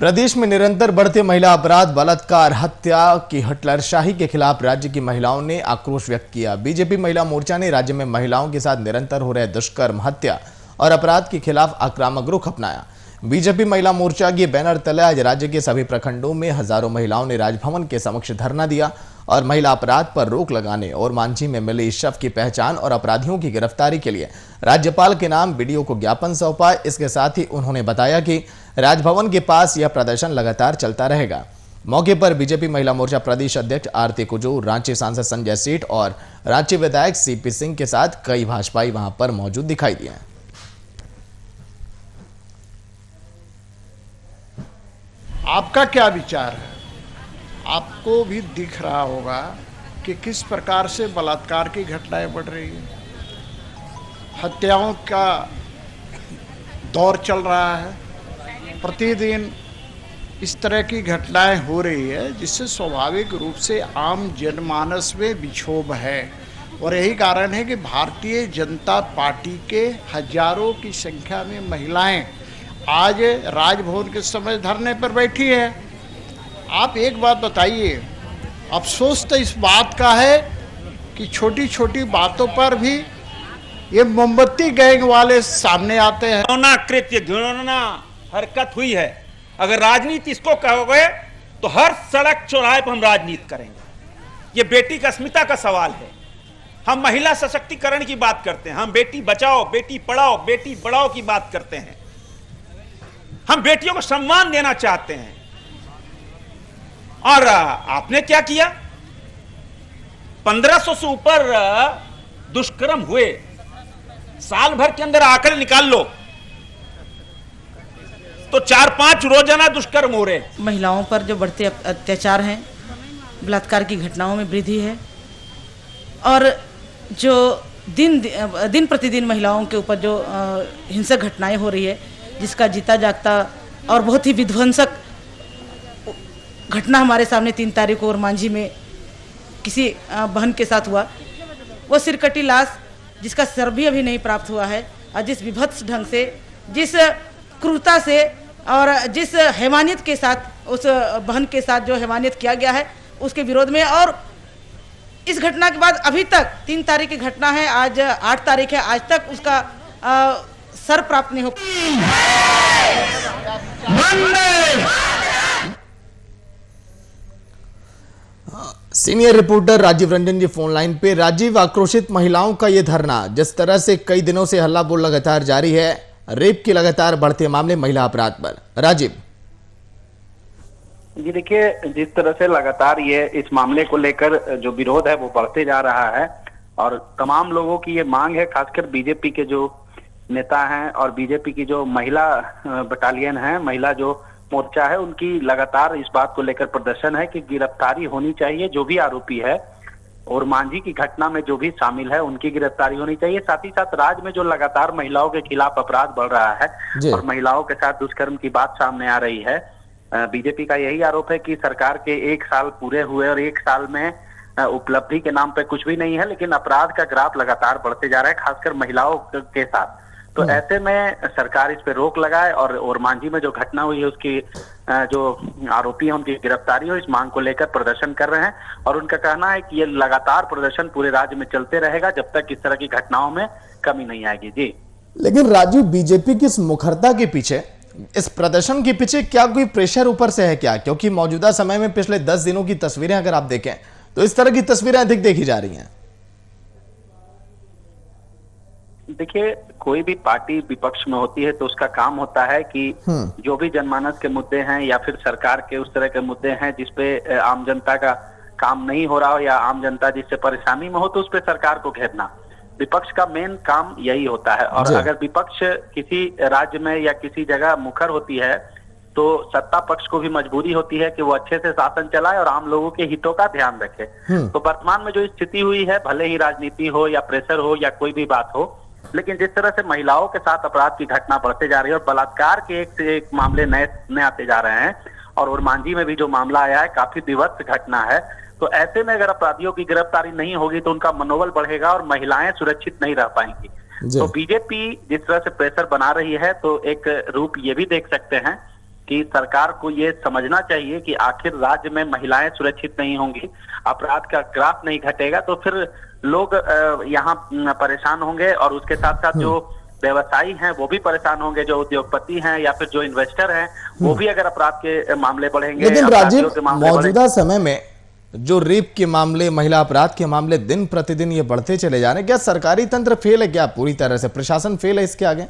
प्रदेश में निरंतर बढ़ते महिला अपराध, बलात्कार, हत्या की हिटलरशाही के खिलाफ राज्य की महिलाओं ने आक्रोश व्यक्त किया। बीजेपी महिला मोर्चा ने राज्य में महिलाओं के साथ निरंतर हो रहे दुष्कर्म, हत्या और अपराध के खिलाफ आक्रामक रुख अपनाया। बीजेपी महिला मोर्चा के बैनर तले आज राज्य के सभी प्रखंडों में हजारों महिलाओं ने राजभवन के समक्ष धरना दिया और महिला अपराध पर रोक लगाने और मांझी में मिले इस शव की पहचान और अपराधियों की गिरफ्तारी के लिए राज्यपाल के नाम वीडियो को ज्ञापन सौंपा। इसके साथ ही उन्होंने बताया कि राजभवन के पास यह प्रदर्शन लगातार चलता रहेगा। मौके पर बीजेपी महिला मोर्चा प्रदेश अध्यक्ष आरती कुजूर, रांची सांसद संजय सेठ और रांची विधायक सीपी सिंह के साथ कई भाजपाई वहां पर मौजूद दिखाई दिए। आपका क्या विचार है? आपको भी दिख रहा होगा कि किस प्रकार से बलात्कार की घटनाएं बढ़ रही है, हत्याओं का दौर चल रहा है, प्रतिदिन इस तरह की घटनाएं हो रही है जिससे स्वाभाविक रूप से आम जनमानस में विक्षोभ है। और यही कारण है कि भारतीय जनता पार्टी के हजारों की संख्या में महिलाएं आज राजभवन के समय धरने पर बैठी है। आप एक बात बताइए, अफसोस तो इस बात का है कि छोटी छोटी बातों पर भी ये मोमबत्ती गैंग वाले सामने आते हैं। घृणा कृत्य, घृणा हरकत हुई है। अगर राजनीति इसको कहोगे तो हर सड़क चौराहे पर हम राजनीति करेंगे। ये बेटी की अस्मिता का सवाल है। हम महिला सशक्तिकरण की बात करते हैं, हम बेटी बचाओ, बेटी पढ़ाओ, बेटी बढ़ाओ की बात करते हैं। हम बेटियों को सम्मान देना चाहते हैं। और आपने क्या किया? 1500 से ऊपर दुष्कर्म हुए, साल भर के अंदर आंकड़े निकाल लो तो 4-5 रोजाना दुष्कर्म हो रहे। महिलाओं पर जो बढ़ते अत्याचार हैं, बलात्कार की घटनाओं में वृद्धि है और जो दिन प्रतिदिन महिलाओं के ऊपर जो हिंसक घटनाएं हो रही है, जिसका जीता जागता और बहुत ही विध्वंसक घटना हमारे सामने 3 तारीख को और मांझी में किसी बहन के साथ हुआ। वो सिरकटी लाश जिसका सर भी अभी नहीं प्राप्त हुआ है और जिस विभत्स ढंग से, जिस क्रूरता से और जिस हैवानियत के साथ उस बहन के साथ जो हैवानियत किया गया है उसके विरोध में। और इस घटना के बाद अभी तक 3 तारीख की घटना है, आज 8 तारीख है, आज तक उसका सर प्राप्त नहीं हो। सीनियर रिपोर्टर राजीव रंजन जी फोन लाइन पे। राजीव, आक्रोशित महिलाओं का ये धरना, जिस तरह से कई दिनों से हल्ला बोल लगातार जारी है, रेप के लगातार बढ़ते मामले, महिला अपराध पर, राजीव जी देखिए, जिस तरह से लगातार ये इस मामले को लेकर जो विरोध है वो बढ़ते जा रहा है और तमाम लोगों की ये मांग है, खासकर बीजेपी के जो नेता हैं और बीजेपी की जो महिला बटालियन है, महिला जो मोर्चा है, उनकी लगातार इस बात को लेकर प्रदर्शन है कि गिरफ्तारी होनी चाहिए। जो भी आरोपी है और मांझी की घटना में जो भी शामिल है उनकी गिरफ्तारी होनी चाहिए। साथ ही साथ राज्य में जो लगातार महिलाओं के खिलाफ अपराध बढ़ रहा है और महिलाओं के साथ दुष्कर्म की बात सामने आ रही है, बीजेपी का यही आरोप है कि सरकार के 1 साल पूरे हुए और 1 साल में उपलब्धि के नाम पे कुछ भी नहीं है, लेकिन अपराध का ग्राफ लगातार बढ़ते जा रहा है, खासकर महिलाओं के साथ। तो ऐसे में सरकार इस पे रोक लगाए और मांझी में जो घटना हुई है उसकी जो आरोपी है उनकी गिरफ्तारी हो, इस मांग को लेकर प्रदर्शन कर रहे हैं। और उनका कहना है कि ये लगातार प्रदर्शन पूरे राज्य में चलते रहेगा जब तक इस तरह की घटनाओं में कमी नहीं आएगी। जी लेकिन राजीव, बीजेपी की इस मुखरता के पीछे, इस प्रदर्शन के पीछे क्या कोई प्रेशर ऊपर से है क्या? क्योंकि मौजूदा समय में पिछले 10 दिनों की तस्वीरें अगर आप देखें तो इस तरह की तस्वीरें अधिक देखी जा रही हैं। देखिए, कोई भी पार्टी विपक्ष में होती है तो उसका काम होता है कि जो भी जनमानस के मुद्दे हैं या फिर सरकार के उस तरह के मुद्दे हैं जिसपे आम जनता का काम नहीं हो रहा हो या आम जनता जिससे परेशानी में हो, तो उस पे सरकार को घेरना विपक्ष का मेन काम यही होता है। और अगर विपक्ष किसी राज्य में या किसी जगह मुखर होती है तो सत्ता पक्ष को भी मजबूरी होती है कि वो अच्छे से शासन चलाए और आम लोगों के हितों का ध्यान रखे। तो वर्तमान में जो स्थिति हुई है, भले ही राजनीति हो या प्रेशर हो या कोई भी बात हो, लेकिन जिस तरह से महिलाओं के साथ अपराध की घटना बढ़ते जा रही है और बलात्कार के एक से एक मामले नए आते जा रहे हैं और मांझी में भी जो मामला आया है काफी विभत्स घटना है, तो ऐसे में अगर अपराधियों की गिरफ्तारी नहीं होगी तो उनका मनोबल बढ़ेगा और महिलाएं सुरक्षित नहीं रह पाएंगी। तो बीजेपी जिस तरह से प्रेशर बना रही है तो एक रूप ये भी देख सकते हैं कि सरकार को ये समझना चाहिए कि आखिर राज्य में महिलाएं सुरक्षित नहीं होंगी, अपराध का ग्राफ नहीं घटेगा, तो फिर लोग यहाँ परेशान होंगे और उसके साथ साथ जो व्यवसायी हैं वो भी परेशान होंगे, जो उद्योगपति हैं या फिर जो इन्वेस्टर हैं वो भी अगर अपराध के मामले बढ़ेंगे, लेकिन अपराधियों राजीव, के मामले मौजूदा समय में जो रेप के मामले, महिला अपराध के मामले दिन प्रतिदिन ये बढ़ते चले जा रहे हैं, क्या सरकारी तंत्र फेल है? क्या पूरी तरह से प्रशासन फेल है इसके आगे?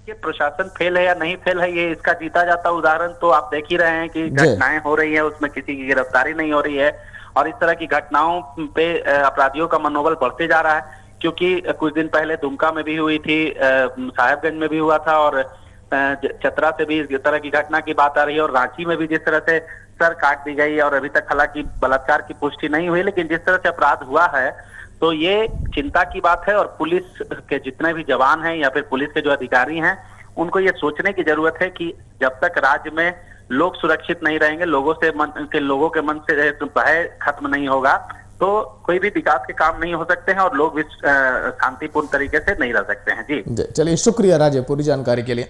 ये प्रशासन फेल है या नहीं फेल है, ये इसका जीता जाता उदाहरण तो आप देख ही रहे हैं कि घटनाएं हो रही है, उसमें किसी की गिरफ्तारी नहीं हो रही है और इस तरह की घटनाओं पे अपराधियों का मनोबल बढ़ते जा रहा है। क्योंकि कुछ दिन पहले दुमका में भी हुई थी, साहेबगंज में भी हुआ था और चतरा से भी इस तरह की घटना की बात आ रही है और रांची में भी जिस तरह से सर काट दी गई और अभी तक हालांकि बलात्कार की पुष्टि नहीं हुई, लेकिन जिस तरह से अपराध हुआ है तो ये चिंता की बात है। और पुलिस के जितने भी जवान हैं या फिर पुलिस के जो अधिकारी हैं, उनको ये सोचने की जरूरत है कि जब तक राज्य में लोग सुरक्षित नहीं रहेंगे, लोगों के मन से भय खत्म नहीं होगा, तो कोई भी विकास के काम नहीं हो सकते हैं और लोग भी शांतिपूर्ण तरीके से नहीं रह सकते हैं। जी चलिए, शुक्रिया राजे पूरी जानकारी के लिए।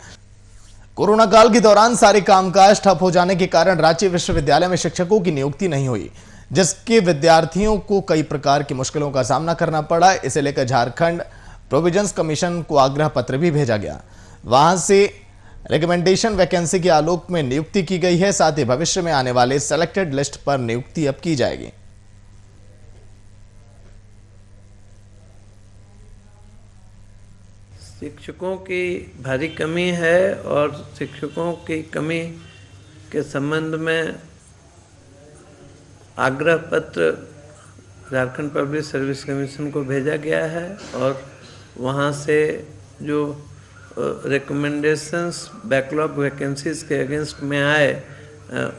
कोरोना काल के दौरान सारे कामकाज ठप हो जाने के कारण रांची विश्वविद्यालय में शिक्षकों की नियुक्ति नहीं हुई, जिसके विद्यार्थियों को कई प्रकार की मुश्किलों का सामना करना पड़ा। इसे लेकर झारखंड प्रोविजंस कमीशन को आग्रह पत्र भी भेजा गया। वहां से रिकमेंडेशन वैकेंसी के आलोक में नियुक्ति की गई है। साथ ही भविष्य में आने वाले सेलेक्टेड लिस्ट पर नियुक्ति अब की जाएगी। शिक्षकों की भारी कमी है और शिक्षकों की कमी के संबंध में आग्रह पत्र झारखंड पब्लिक सर्विस कमीशन को भेजा गया है और वहाँ से जो रिकमेंडेशंस बैकलॉग वैकेंसीज के अगेंस्ट में आए,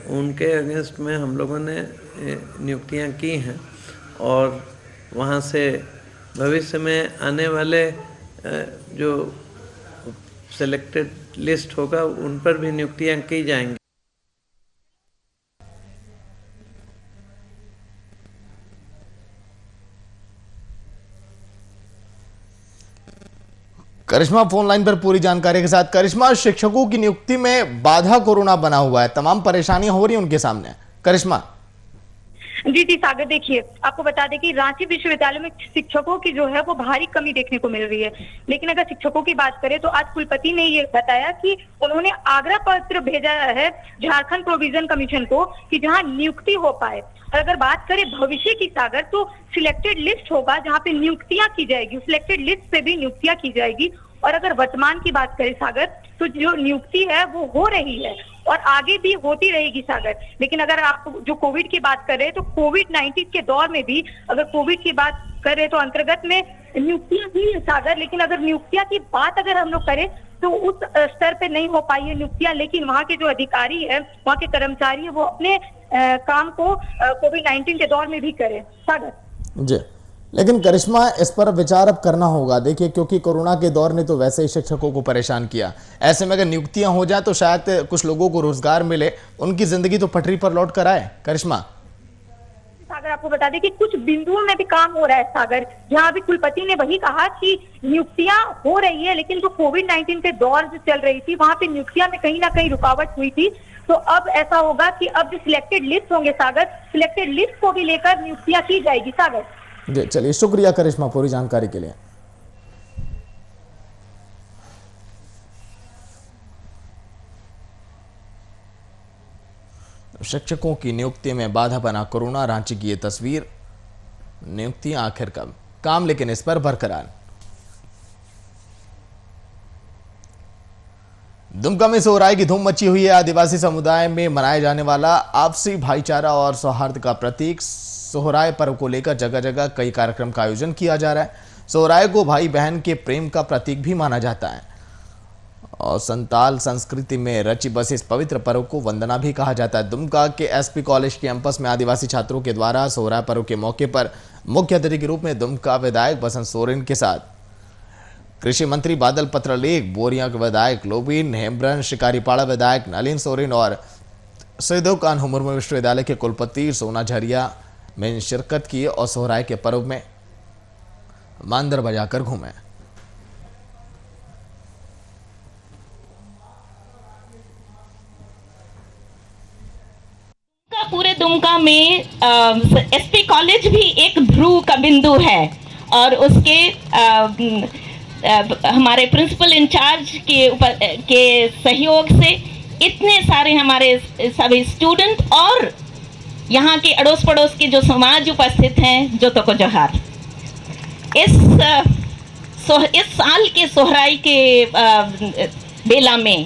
उनके अगेंस्ट में हम लोगों ने नियुक्तियाँ की हैं और वहाँ से भविष्य में आने वाले जो सेलेक्टेड लिस्ट होगा उन पर भी नियुक्तियां की जाएंगी। करिश्मा फोन लाइन पर पूरी जानकारी के साथ। करिश्मा, शिक्षकों की नियुक्ति में बाधा कोरोना बना हुआ है, तमाम परेशानियां हो रही हैं उनके सामने। करिश्मा जी सागर, देखिए आपको बता दें कि रांची विश्वविद्यालय में शिक्षकों की जो है वो भारी कमी देखने को मिल रही है। लेकिन अगर शिक्षकों की बात करें तो आज कुलपति ने ये बताया कि उन्होंने आग्रह पत्र भेजा है झारखंड प्रोविजन कमीशन को कि जहां नियुक्ति हो पाए। और अगर बात करें भविष्य की सागर, तो सिलेक्टेड लिस्ट होगा जहाँ पे नियुक्तियां की जाएगी, सिलेक्टेड लिस्ट से भी नियुक्तियां की जाएगी। और अगर वर्तमान की बात करें सागर, तो जो नियुक्ति है वो हो रही है और आगे भी होती रहेगी सागर। लेकिन अगर आप जो कोविड की बात करें तो कोविड-19 के दौर में भी अगर कोविड की बात करें तो अंतर्गत में नियुक्तियां हुई है सागर। लेकिन अगर नियुक्तियां की बात अगर हम लोग करें तो उस स्तर पे नहीं हो पाई है नियुक्तियां। लेकिन वहाँ के जो अधिकारी है, वहाँ के कर्मचारी है, वो अपने काम को कोविड-19 के दौर में भी करें सागर। जी, लेकिन करिश्मा, इस पर विचार अब करना होगा। देखिए, क्योंकि कोरोना के दौर ने तो वैसे ही शिक्षकों को परेशान किया, ऐसे में अगर नियुक्तियां हो जाए तो शायद कुछ लोगों को रोजगार मिले, उनकी जिंदगी तो पटरी पर लौट कर आए। करिश्मा सागर, आपको बता दें कि कुछ बिंदुओं में भी काम हो रहा है सागर, जहां भी कुलपति ने वही कहा कि नियुक्तियां हो रही है, लेकिन जो कोविड-19 के दौर जो चल रही थी वहां पे नियुक्तियां में कहीं ना कहीं रुकावट हुई थी। तो अब ऐसा होगा कि अब जो सिलेक्टेड लिस्ट होंगे सागर, सिलेक्टेड लिस्ट को भी लेकर नियुक्तियां की जाएगी सागर। जी, चलिए, शुक्रिया करिश्मा पूरी जानकारी के लिए। शिक्षकों की नियुक्ति में बाधा बना कोरोना, रांची की ये तस्वीर। नियुक्तियां आखिर कब? काम लेकिन इस पर बरकरार। दुमका में सोहराय की धूम मची हुई है। आदिवासी समुदाय में मनाया जाने वाला आपसी भाईचारा और सौहार्द का प्रतीक सोहराय पर्व को लेकर जगह जगह कई कार्यक्रम का आयोजन किया जा रहा है। सोहराय को भाई बहन के प्रेम का प्रतीक भी माना जाता है और संताल संस्कृति में रची बसी इस पवित्र पर्व को वंदना भी कहा जाता है। दुमका के एसपी कॉलेज कैंपस में आदिवासी छात्रों के द्वारा सोहराय पर्व के मौके पर मुख्य अतिथि के रूप में दुमका विधायक बसंत सोरेन के साथ कृषि मंत्री बादल पत्रलेख, बोरिया के विधायक लोबिन हेम्ब्रन, शिकारीपाड़ा विधायक नलिन सोरेन और सिद्धू कान्हू मुर्मू विश्वविद्यालय के कुलपति सोना झरिया में शिरकत की और सोहराय के पर्व में मांदर बजाकर घूमे। दुमका में एसपी कॉलेज भी एक ध्रुव का बिंदु है और उसके हमारे प्रिंसिपल इंचार्ज के सहयोग से इतने सारे हमारे सभी स्टूडेंट और यहाँ के अड़ोस पड़ोस के जो समाज उपस्थित हैं, जो तो को जोहार। इस साल के सोहराई के बेला में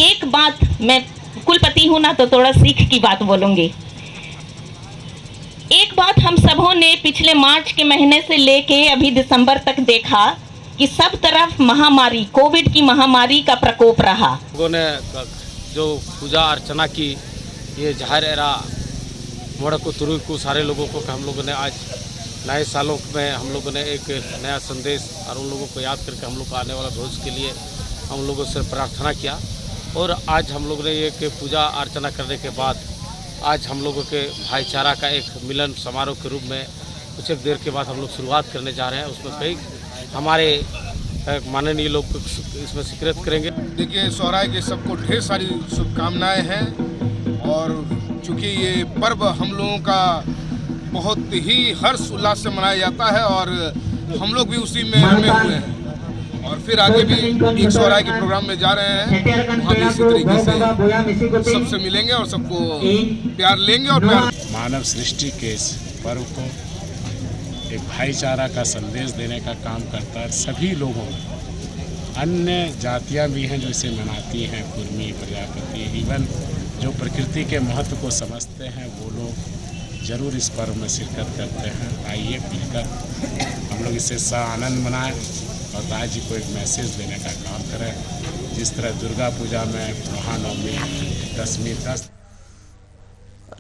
एक बात, मैं कुलपति हूं ना तो थोड़ा सीख की बात बोलूंगी। एक बात हम सबों ने पिछले मार्च के महीने से लेके अभी दिसंबर तक देखा कि सब तरफ महामारी, कोविड की महामारी का प्रकोप रहा। लोगों ने जो पूजा अर्चना की, ये जाहिर एरा मोड़ को तुरु को सारे लोगों को हम लोगों ने आज नए सालों में हम लोगों ने एक नया संदेश और उन लोगों को याद करके हम लोग को आने वाला भविष्य के लिए हम लोगों से प्रार्थना किया। और आज हम लोग ने एक पूजा अर्चना करने के बाद आज हम लोगों के भाईचारा का एक मिलन समारोह के रूप में कुछ एक देर के बाद हम लोग शुरुआत करने जा रहे हैं। उसमें कई हमारे माननीय लोग इसमें स्वीकृत करेंगे। देखिए, सोहराय के सबको ढेर सारी शुभकामनाएं हैं और चूँकि ये पर्व हम लोगों का बहुत ही हर्ष उल्लास से मनाया जाता है और हम लोग भी उसी में रमे हुए हैं और फिर आगे भी एक सोहराय के प्रोग्राम में जा रहे हैं। वहाँ भी इसी तरीके से सबसे मिलेंगे और सबको प्यार लेंगे और प्यार। मानव सृष्टि के इस पर्व को एक भाईचारा का संदेश देने का काम करता है। सभी लोगों में अन्य जातियां भी हैं जो इसे मनाती हैं, कुर्मी, प्रजापति, इवन जो प्रकृति के महत्व को समझते हैं वो लोग जरूर इस पर्व में शिरकत करते हैं। आइए मिलकर हम लोग इससे आनंद मनाएं और राज जी को एक मैसेज देने का काम करें। जिस तरह दुर्गा पूजा में महानवमी, दशमी, 10।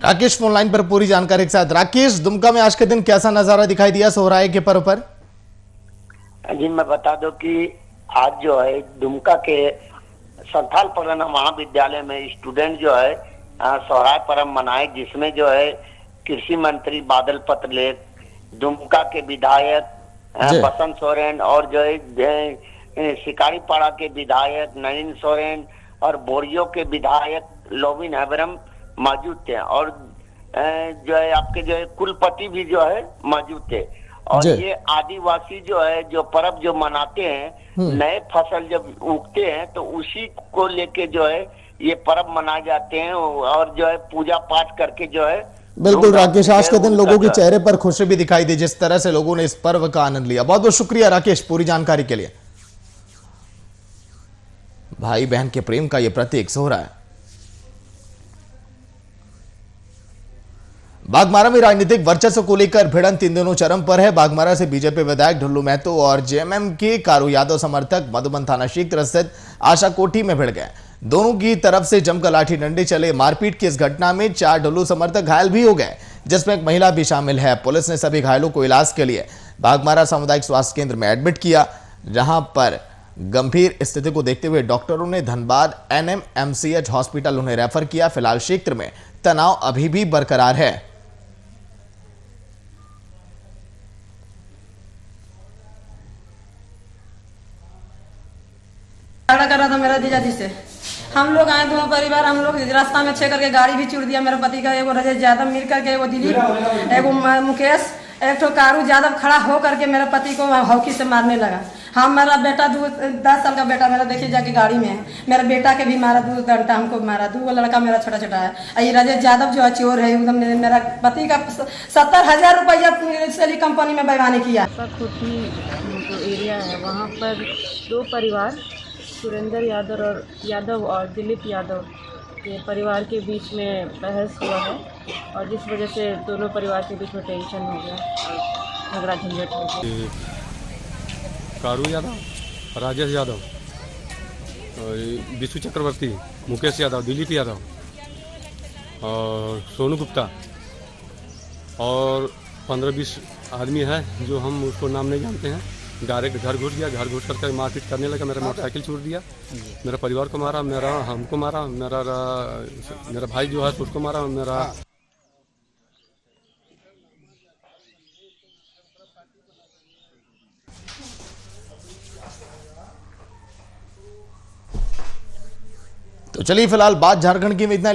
राकेश फोन लाइन पर पूरी जानकारी के साथ। राकेश, दुमका में आज के दिन कैसा नजारा दिखाई दिया सोहराय के पर्व पर? जी, मैं बता दूं कि आज जो है दुमका के संथाल परगना महाविद्यालय में स्टूडेंट जो है सोहराय पर्व मनाए, जिसमें जो है कृषि मंत्री बादल पत्रलेख, दुमका के विधायक बसंत सोरेन और जो है शिकारीपाड़ा के विधायक नवीन सोरेन और बोरियो के विधायक लोबिन हैबरम मौजूद थे और जो है आपके जो है कुलपति भी जो है मौजूद थे। और ये आदिवासी जो है जो पर्व जो मनाते हैं, नए फसल जब उगते हैं तो उसी को लेके जो है ये पर्व मनाए जाते हैं और जो है पूजा पाठ करके जो है। बिल्कुल राकेश, आज के दिन लोगों के चेहरे पर खुशी भी दिखाई दी जिस तरह से लोगों ने इस पर्व का आनंद लिया। बहुत बहुत शुक्रिया राकेश पूरी जानकारी के लिए। भाई बहन के प्रेम का यह प्रतीक सोहराय। बाघमारा में राजनीतिक वर्चस्व को लेकर भिड़ंत इन दिनों चरम पर है। बाघमारा से बीजेपी विधायक ढुल्लू महतो और जेएमएम के कारू यादव समर्थक मधुबन थाना क्षेत्र स्थित आशा कोठी में भिड़ गए। दोनों की तरफ से जमकर लाठी डंडे चले। मारपीट की इस घटना में 4 ढुल्लू समर्थक घायल भी हो गए, जिसमें एक महिला भी शामिल है। पुलिस ने सभी घायलों को इलाज के लिए बाघमारा सामुदायिक स्वास्थ्य केंद्र में एडमिट किया, जहां पर गंभीर स्थिति को देखते हुए डॉक्टरों ने धनबाद NMMCH हॉस्पिटल उन्हें रेफर किया। फिलहाल क्षेत्र में तनाव अभी भी बरकरार है। झगड़ा कर रहा था मेरा जीजा जी से। हम लोग आए दोनों परिवार, हम लोग रास्ता में छे करके गाड़ी भी चूड़ दिया मेरे पति का। एगो रजेश यादव मिल करके, एगो दिलीप, एगो मुकेश, एक तो कारू यादव खड़ा हो करके मेरे पति को हॉकी से मारने लगा। हम मेरा बेटा 10 साल का बेटा मेरा देखिए जाके गाड़ी में है, मेरे बेटा के भी मारा, 2 घंटा हमको मारा। 2 लड़का मेरा छोटा छोटा है। ये रजेश यादव जो है चोर है एकदम। मेरा पति का 70,000 रुपया सैली कंपनी में बेईमानी किया। कोठी एरिया है, वहाँ पर 2 परिवार सुरेंद्र यादव और दिलीप यादव के परिवार के बीच में बहस हुआ है और जिस वजह से दोनों परिवार के बीच में टेंशन हो गया और झगड़ा झंझट हो गया। कारू यादव, राजेश यादव, विशु चक्रवर्ती, मुकेश यादव, दिलीप यादव और सोनू गुप्ता और 15-20 आदमी है जो हम उसको नाम नहीं जानते हैं। डायरेक्ट घर घुस गया, घर घुस करके मारपीट करने लगा। मेरा मोटरसाइकिल छूट दिया, मेरे परिवार को मारा, हमको मारा, मेरा भाई जो है उसको मारा, मेरा तो चलिए फिलहाल बात झारखंड की में इतना।